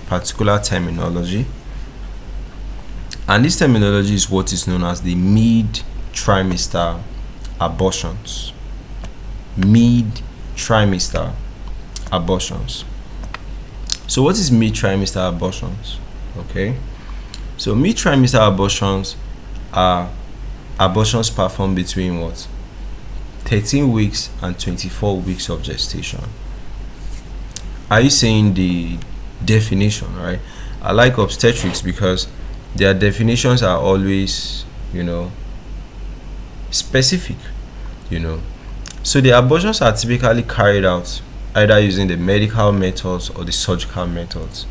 particular terminology, and this terminology is what is known as the mid-trimester abortions. Mid-trimester abortions. So what is mid-trimester abortions? Okay, so mid-trimester abortions are abortions performed between 13 weeks and 24 weeks of gestation. Are you saying the definition, right? I like obstetrics because their definitions are always, specific, So the abortions are typically carried out either using the medical methods or the surgical methods.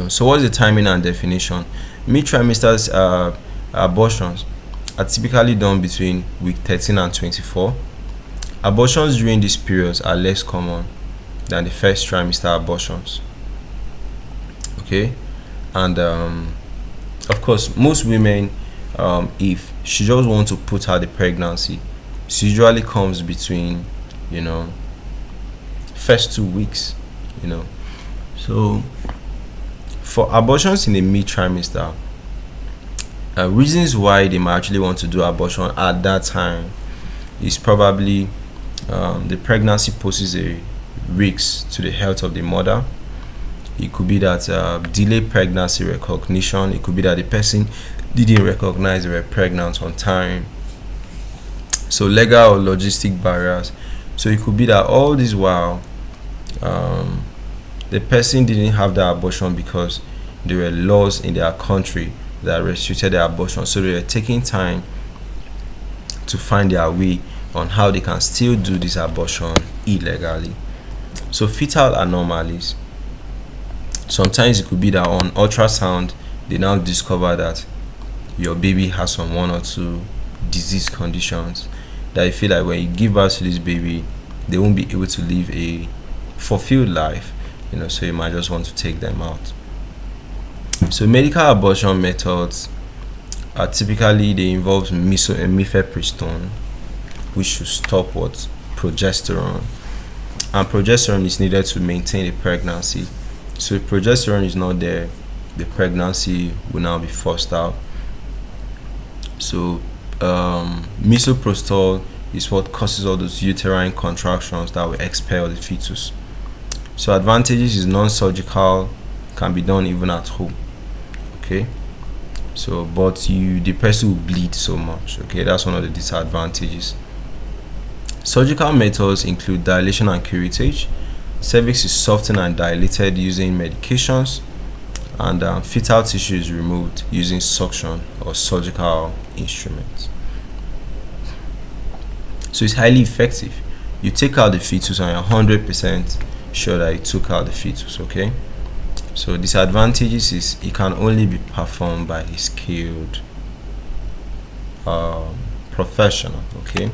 So what's the timing and definition? Mid-trimester abortions are typically done between week 13 and 24. Abortions during these periods are less common than the first trimester abortions. Okay, and of course, most women, if she just wants to put out the pregnancy, she usually comes between, first 2 weeks, So for abortions in the mid-trimester, reasons why they might actually want to do abortion at that time is probably the pregnancy poses a risk to the health of the mother. It could be that delayed pregnancy recognition. It could be that the person didn't recognize they were pregnant on time. So legal or logistic barriers. So it could be that all this while the person didn't have the abortion because there were laws in their country that restricted their abortion. So they were taking time to find their way on how they can still do this abortion illegally. So fetal anomalies. Sometimes it could be that on ultrasound they now discover that your baby has some 1 or 2 disease conditions that you feel like when you give birth to this baby, they won't be able to live a fulfilled life, so you might just want to take them out. So medical abortion methods are typically, they involve misoprostol, which should stop progesterone, and progesterone is needed to maintain the pregnancy. So if progesterone is not there, the pregnancy will now be forced out. So misoprostol is what causes all those uterine contractions that will expel the fetus. So advantages is non-surgical, can be done even at home. Okay, so but the person will bleed so much. Okay, that's one of the disadvantages. Surgical methods include dilation and curettage. Cervix is softened and dilated using medications, and fetal tissue is removed using suction or surgical instruments. So it's highly effective. You take out the fetus and you're 100% sure that you took out the fetus. Okay, so disadvantages is it can only be performed by a skilled professional. Okay,